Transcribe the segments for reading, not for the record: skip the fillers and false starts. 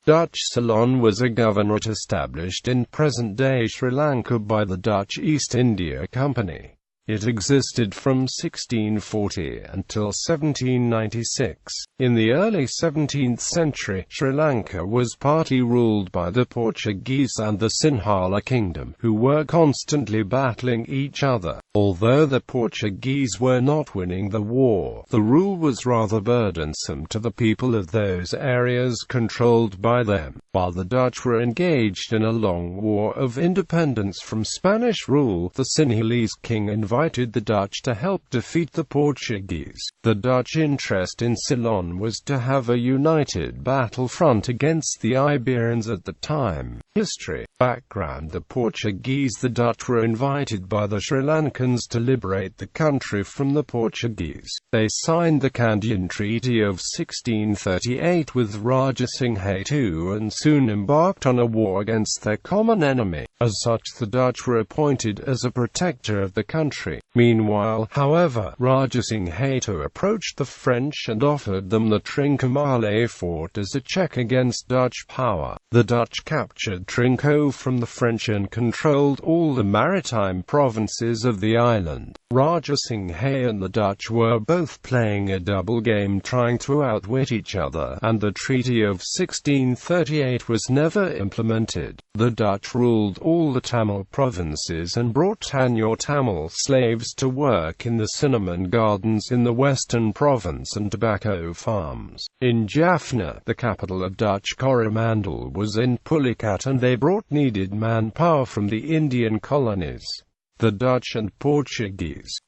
Dutch Ceylon was a governorate established in present-day Sri Lanka by the Dutch East India Company. It existed from 1640 until 1796. In the early 17th century, Sri Lanka was partly ruled by the Portuguese and the Sinhala Kingdom, who were constantly battling each other. Although the Portuguese were not winning the war, the rule was rather burdensome to the people of those areas controlled by them, while the Dutch were engaged in a long war of independence from Spanish rule. The Sinhalese king invited the Dutch to help defeat the Portuguese. The Dutch interest in Ceylon was to have a united battlefront against the Iberians at the time. History. Background. The Dutch were invited by the Sri Lankans to liberate the country from the Portuguese. They signed the Kandyan Treaty of 1638 with Raja Singha II and soon embarked on a war against their common enemy. As such, the Dutch were appointed as a protector of the country. Meanwhile, however, Raja Singha II approached the French and offered them the Trincomalee fort as a check against Dutch power. The Dutch captured Trinco from the French and controlled all the maritime provinces of the island. Raja Singha and the Dutch were both playing a double game, trying to outwit each other, and the Treaty of 1638 was never implemented. The Dutch ruled all the Tamil provinces and brought Tanur Tamil slaves to work in the cinnamon gardens in the western province and tobacco farms. In Jaffna, the capital of Dutch Coromandel was in Pulicat, and they brought needed manpower from the Indian colonies. The Dutch and Portuguese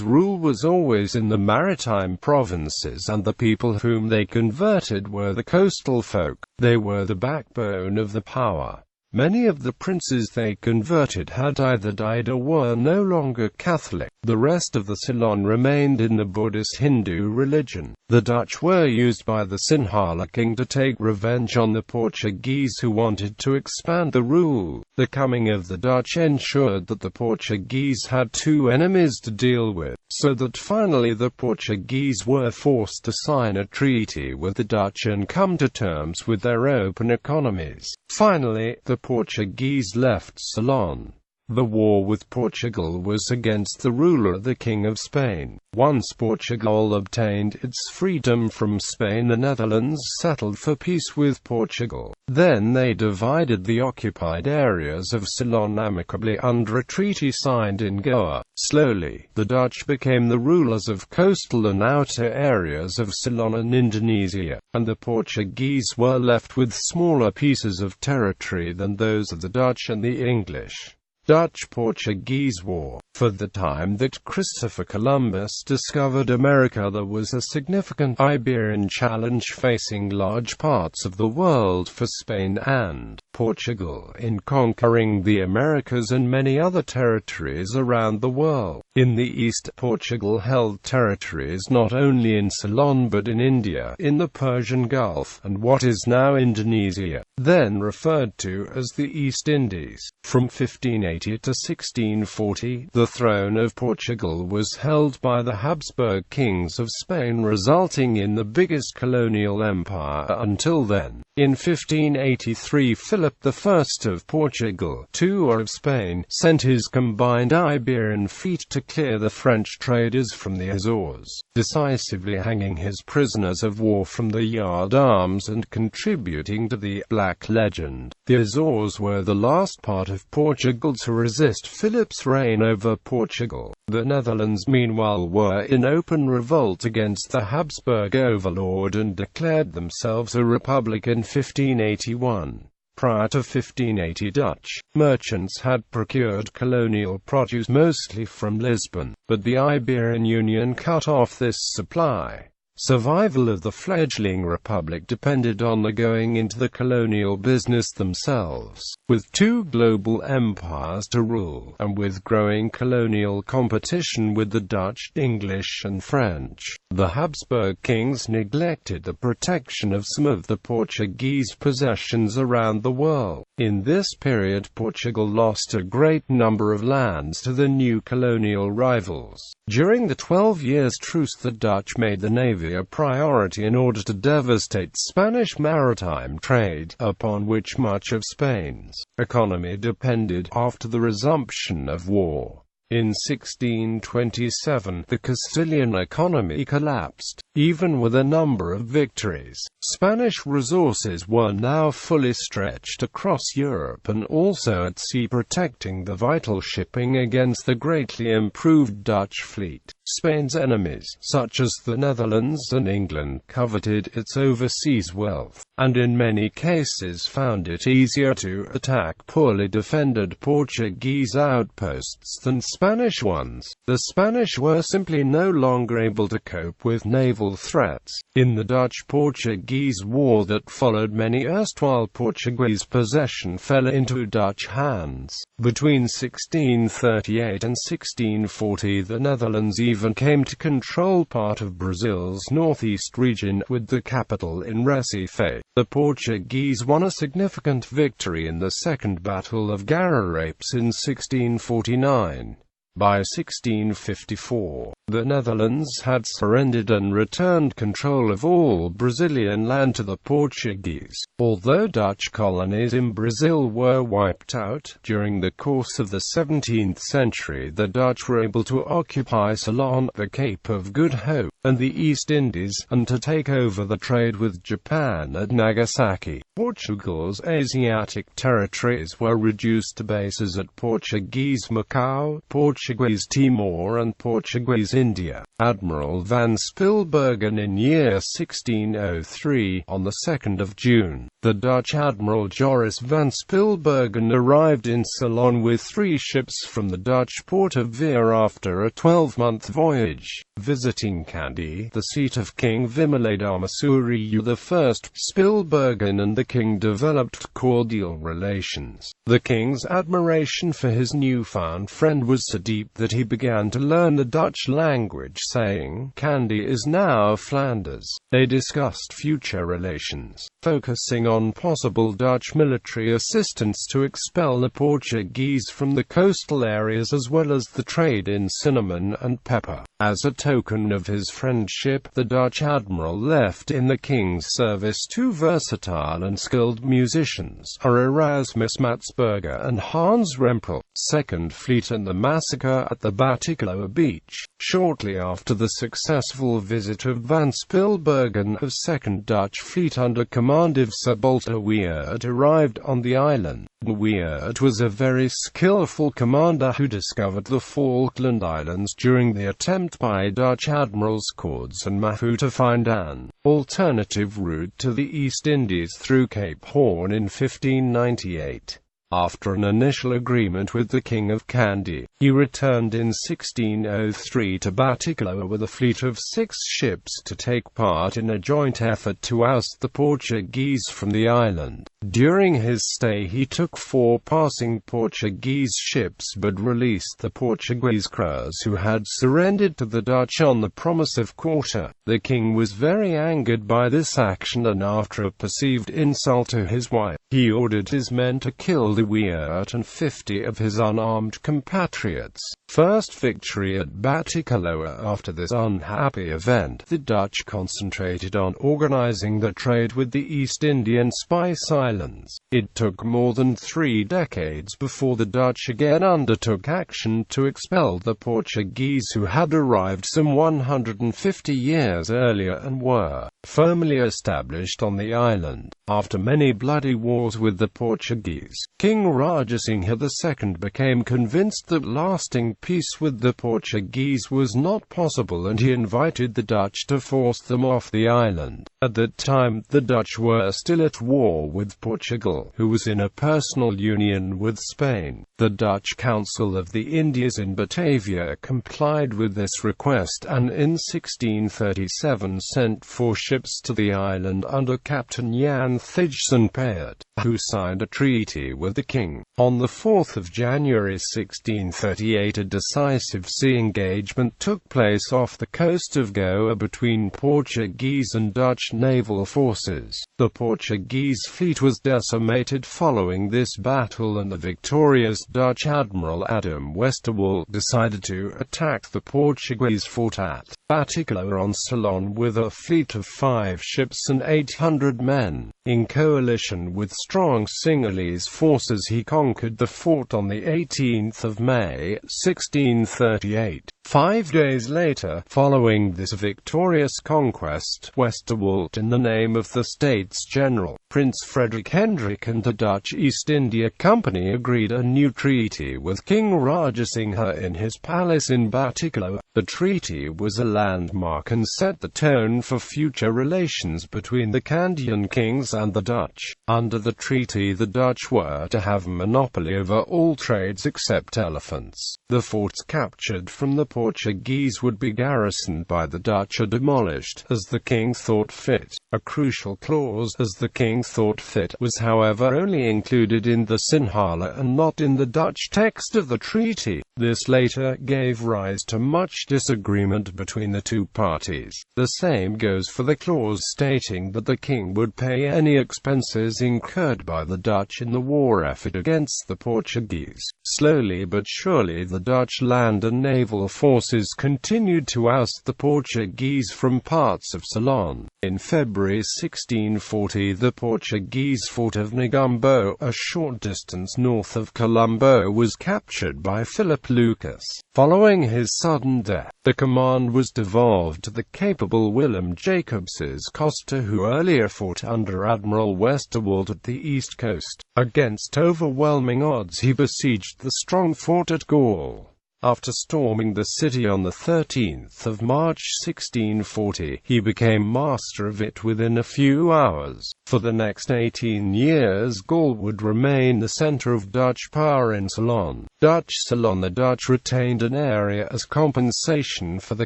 rule was always in the maritime provinces, and the people whom they converted were the coastal folk. They were the backbone of the power. Many of the princes they converted had either died or were no longer Catholic. The rest of the Ceylon remained in the Buddhist Hindu religion. The Dutch were used by the Sinhala king to take revenge on the Portuguese, who wanted to expand the rule. The coming of the Dutch ensured that the Portuguese had two enemies to deal with, so that finally the Portuguese were forced to sign a treaty with the Dutch and come to terms with their open economies. Finally, the Portuguese left Ceylon. The war with Portugal was against the ruler, the King of Spain. Once Portugal obtained its freedom from Spain, the Netherlands settled for peace with Portugal. Then they divided the occupied areas of Ceylon amicably under a treaty signed in Goa. Slowly, the Dutch became the rulers of coastal and outer areas of Ceylon and Indonesia, and the Portuguese were left with smaller pieces of territory than those of the Dutch and the English. Dutch-Portuguese War. For the time that Christopher Columbus discovered America, there was a significant Iberian challenge facing large parts of the world for Spain and Portugal in conquering the Americas and many other territories around the world. In the east, Portugal held territories not only in Ceylon but in India, in the Persian Gulf, and what is now Indonesia, then referred to as the East Indies. From 1580 to 1640, the throne of Portugal was held by the Habsburg kings of Spain, resulting in the biggest colonial empire until then. In 1583, Philip I of Portugal, II of Spain, sent his combined Iberian fleet to clear the French traders from the Azores, decisively hanging his prisoners of war from the yardarms and contributing to the Black Legend. The Azores were the last part of Portugal to resist Philip's reign over Portugal. The Netherlands, meanwhile, were in open revolt against the Habsburg overlord and declared themselves a republic in 1581. Prior to 1580, Dutch merchants had procured colonial produce mostly from Lisbon, but the Iberian Union cut off this supply. Survival of the fledgling republic depended on the going into the colonial business themselves. With two global empires to rule, and with growing colonial competition with the Dutch, English and French, the Habsburg kings neglected the protection of some of the Portuguese possessions around the world. In this period, Portugal lost a great number of lands to the new colonial rivals. During the 12 Years' Truce, the Dutch made the navy absolutely a priority in order to devastate Spanish maritime trade, upon which much of Spain's economy depended after the resumption of war. In 1627, the Castilian economy collapsed. Even with a number of victories, Spanish resources were now fully stretched across Europe and also at sea, protecting the vital shipping against the greatly improved Dutch fleet. Spain's enemies, such as the Netherlands and England, coveted its overseas wealth, and in many cases found it easier to attack poorly defended Portuguese outposts than Spanish ones. The Spanish were simply no longer able to cope with naval threats. In the Dutch-Portuguese War that followed, many erstwhile Portuguese possessions fell into Dutch hands. Between 1638 and 1640, the Netherlands even came to control part of Brazil's northeast region, with the capital in Recife. The Portuguese won a significant victory in the Second Battle of Guararapes in 1649. By 1654, the Netherlands had surrendered and returned control of all Brazilian land to the Portuguese. Although Dutch colonies in Brazil were wiped out, during the course of the 17th century the Dutch were able to occupy Ceylon, the Cape of Good Hope, and the East Indies, and to take over the trade with Japan at Nagasaki. Portugal's Asiatic territories were reduced to bases at Portuguese Macau, Portuguese Timor and Portuguese India. Admiral van Spilbergen in year 1603, on the 2nd of June, the Dutch Admiral Joris van Spilbergen arrived in Ceylon with 3 ships from the Dutch port of Veer after a 12-month voyage. Visiting Kandy, the seat of King Vimaladama Surya I, Spilbergen and the king developed cordial relations. The king's admiration for his newfound friend was so deep that he began to learn the Dutch language, saying, "Kandy is now Flanders." They discussed future relations, focusing on possible Dutch military assistance to expel the Portuguese from the coastal areas as well as the trade in cinnamon and pepper. As a token of his friendship, the Dutch admiral left in the king's service 2 versatile and skilled musicians, Erasmus Matsberger and Hans Rempel, 2nd Fleet, and the massacre at the Batticaloa beach. Shortly after the successful visit of Van Spilbergen, of 2nd Dutch Fleet under command of Subaltern Weert arrived on the island. Weert was a very skillful commander who discovered the Falkland Islands during the attempt by Dutch admirals Cords and Maffei to find an alternative route to the East Indies through Cape Horn in 1598. After an initial agreement with the King of Kandy, he returned in 1603 to Batticaloa with a fleet of 6 ships to take part in a joint effort to oust the Portuguese from the island. During his stay he took 4 passing Portuguese ships but released the Portuguese crews who had surrendered to the Dutch on the promise of quarter. The king was very angered by this action, and after a perceived insult to his wife, he ordered his men to kill Weert and 50 of his unarmed compatriots. First victory at Batticaloa. After this unhappy event, the Dutch concentrated on organizing the trade with the East Indian Spice Islands. It took more than 3 decades before the Dutch again undertook action to expel the Portuguese who had arrived some 150 years earlier and were firmly established on the island. After many bloody wars with the Portuguese, King Rajasinghe II became convinced that lasting peace with the Portuguese was not possible, and he invited the Dutch to force them off the island. At that time, the Dutch were still at war with Portugal, who was in a personal union with Spain. The Dutch Council of the Indies in Batavia complied with this request and in 1637 sent 4 ships to the island under Captain Jan Thijssen Payet, who signed a treaty with the king. On 4 January 1638 a decisive sea engagement took place off the coast of Goa between Portuguese and Dutch naval forces. The Portuguese fleet was decimated following this battle, and the victorious Dutch Admiral Adam Westerwoldt decided to attack the Portuguese fort at Batticaloa on Ceylon with a fleet of 5 ships and 800 men. In coalition with strong Sinhalese forces, he conquered the fort on 18 May, 1638. 5 days later, following this victorious conquest, Westerwoldt, in the name of the States General, Prince Frederick Hendrik and the Dutch East India Company, agreed a new treaty with King Rajasingha in his palace in Batticaloa. The treaty was a landmark and set the tone for future relations between the Kandyan kings and the Dutch. Under the treaty, the Dutch were to have monopoly over all trades except elephants. The forts captured from the Portuguese would be garrisoned by the Dutch or demolished, as the king thought fit. A crucial clause, as the king thought fit, was however only included in the Sinhala and not in the Dutch text of the treaty. This later gave rise to much disagreement between the two parties. The same goes for the clause stating that the king would pay any expenses incurred by the Dutch in the war effort against the Portuguese. Slowly but surely the Dutch land and naval forces continued to oust the Portuguese from parts of Ceylon. In February 1640 the Portuguese fort of Negumbo, a short distance north of Colombo, was captured by Philip Lucas. Following his sudden death, the command was devolved to the capable Willem Jacobses Coster, who earlier fought under Admiral Westerwoldt at the east coast. Against overwhelming odds he besieged the strong fort at Gaul. After storming the city on 13 March 1640, he became master of it within a few hours. For the next 18 years Gaul would remain the center of Dutch power in Ceylon. The Dutch retained an area as compensation for the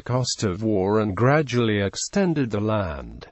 cost of war and gradually extended the land.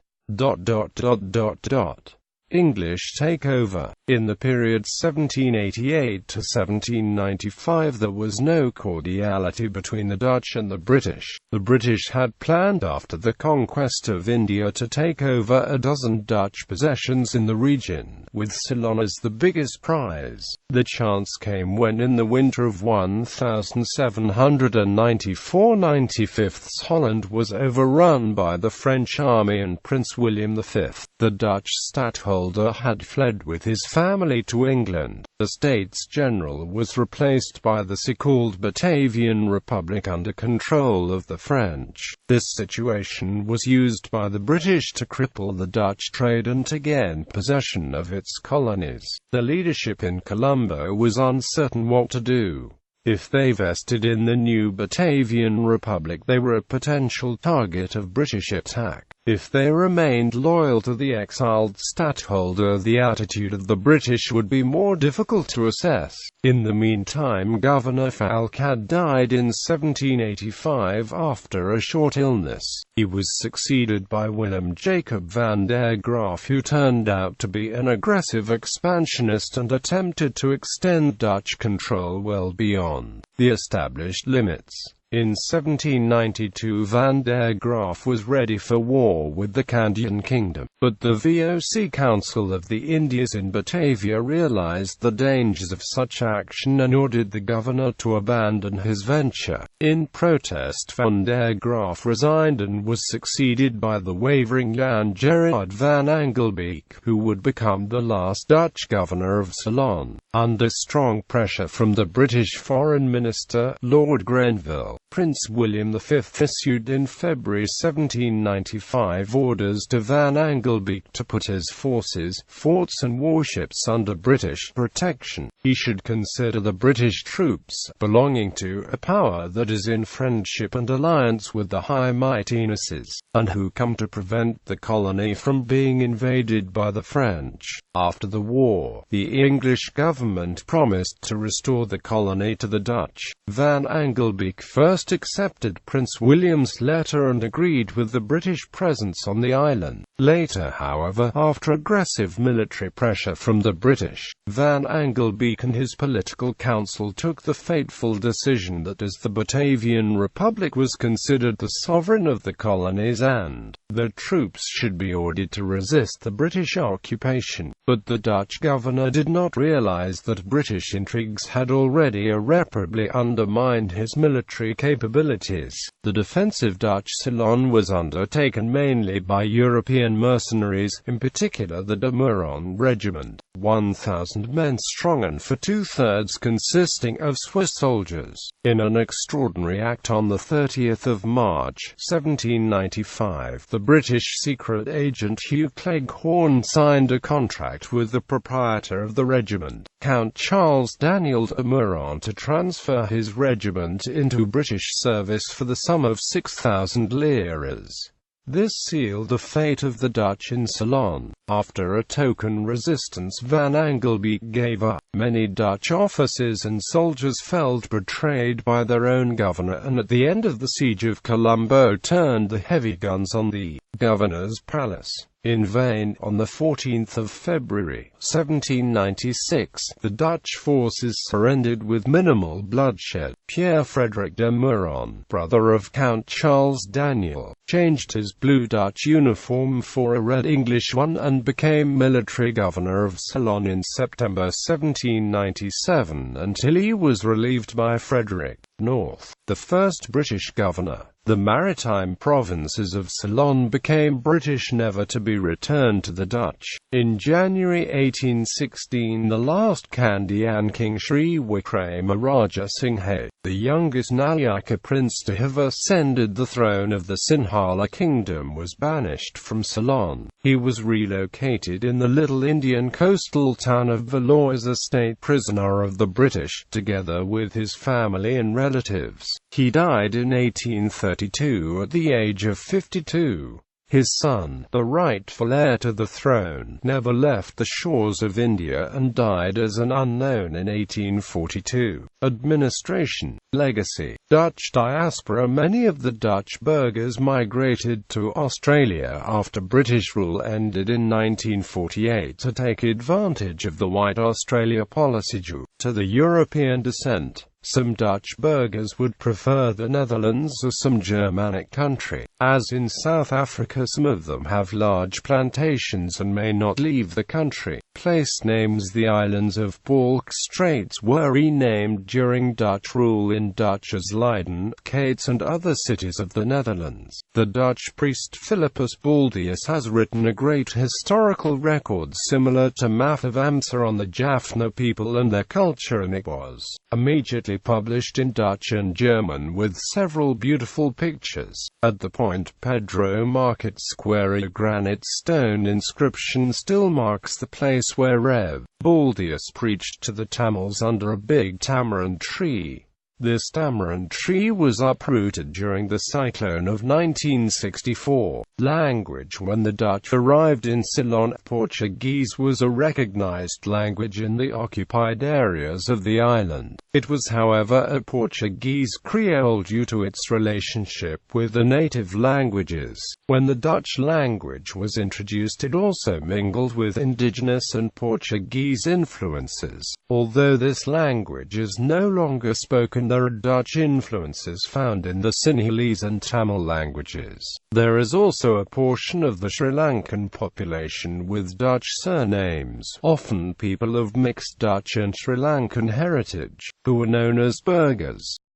English takeover. In the period 1788 to 1795 there was no cordiality between the Dutch and the British. The British had planned after the conquest of India to take over a dozen Dutch possessions in the region, with Ceylon as the biggest prize. The chance came when in the winter of 1794-95 Holland was overrun by the French army and Prince William V, the Dutch stadtholder, had fled with his family to England. The States General was replaced by the so-called Batavian Republic under control of the French. This situation was used by the British to cripple the Dutch trade and to gain possession of its colonies. The leadership in Colombo was uncertain what to do. If they vested in the new Batavian Republic, they were a potential target of British attack. If they remained loyal to the exiled stadtholder, the attitude of the British would be more difficult to assess. In the meantime, Governor Falcad died in 1785 after a short illness. He was succeeded by Willem Jacob van der Graaf, who turned out to be an aggressive expansionist and attempted to extend Dutch control well beyond the established limits. In 1792 Van der Graaf was ready for war with the Kandyan Kingdom, but the VOC Council of the Indies in Batavia realized the dangers of such action and ordered the governor to abandon his venture. In protest, Van der Graaf resigned and was succeeded by the wavering Jan Gerard van Angelbeek, who would become the last Dutch governor of Ceylon. Under strong pressure from the British Foreign Minister, Lord Grenville, Prince William V issued in February 1795 orders to Van Angelbeek to put his forces, forts and warships under British protection. He should consider the British troops belonging to a power that is in friendship and alliance with the High Mightinesses, and who come to prevent the colony from being invaded by the French. After the war, the English government promised to restore the colony to the Dutch. Van Angelbeek first accepted Prince William's letter and agreed with the British presence on the island. Later, however, after aggressive military pressure from the British, Van Angelbeek and his political council took the fateful decision that as the Batavian Republic was considered the sovereign of the colonies and their troops should be ordered to resist the British occupation. But the Dutch governor did not realize that British intrigues had already irreparably undermined his military capabilities. The defensive Dutch Ceylon was undertaken mainly by European mercenaries, in particular the de Meuron regiment, 1,000 men strong and for two-thirds consisting of Swiss soldiers. In an extraordinary act on the 30th of March, 1795, the British secret agent Hugh Cleghorn signed a contract with the proprietor of the regiment, Count Charles Daniel de Meuron, to transfer his regiment into British service for the sum of 6,000 liras. This sealed the fate of the Dutch in Ceylon. After a token resistance, Van Angelbeek gave up. Many Dutch officers and soldiers felt betrayed by their own governor, and at the end of the siege of Colombo turned the heavy guns on the governor's palace. In vain. On the 14th of February, 1796, the Dutch forces surrendered with minimal bloodshed. Pierre Frederick de Meuron, brother of Count Charles Daniel, changed his blue Dutch uniform for a red English one and became military governor of Ceylon in September 1797 until he was relieved by Frederick North, the first British governor. The maritime provinces of Ceylon became British, never to be returned to the Dutch. In January 1816, the last Kandyan king Sri Wikramaraja Singha, the youngest Nayaka prince to have ascended the throne of the Sinhala Kingdom, was banished from Ceylon. He was relocated in the little Indian coastal town of Vellore as a state prisoner of the British, together with his family and relatives. He died in 1832 at the age of 52. His son, the rightful heir to the throne, never left the shores of India and died as an unknown in 1842. Administration. Legacy. Dutch diaspora. Many of the Dutch burghers migrated to Australia after British rule ended in 1948 to take advantage of the White Australia policy due to the European descent. Some Dutch burghers would prefer the Netherlands or some Germanic country. As in South Africa, some of them have large plantations and may not leave the country. Place names. The islands of Balk Straits were renamed during Dutch rule in Dutch as Leiden, Kates and other cities of the Netherlands. The Dutch priest Philippus Baldius has written a great historical record similar to Math of Amsa on the Jaffna people and their culture, and it was immediately published in Dutch and German with several beautiful pictures. At the Point Pedro Market Square, a granite stone inscription still marks the place where Rev. Baldius preached to the Tamils under a big tamarind tree. This tamarind tree was uprooted during the cyclone of 1964. Language. When the Dutch arrived in Ceylon, Portuguese was a recognized language in the occupied areas of the island. It was, however, a Portuguese Creole due to its relationship with the native languages. When the Dutch language was introduced, it also mingled with indigenous and Portuguese influences. Although this language is no longer spoken, there are Dutch influences found in the Sinhalese and Tamil languages. There is also a portion of the Sri Lankan population with Dutch surnames, often people of mixed Dutch and Sri Lankan heritage, who are known as burghers.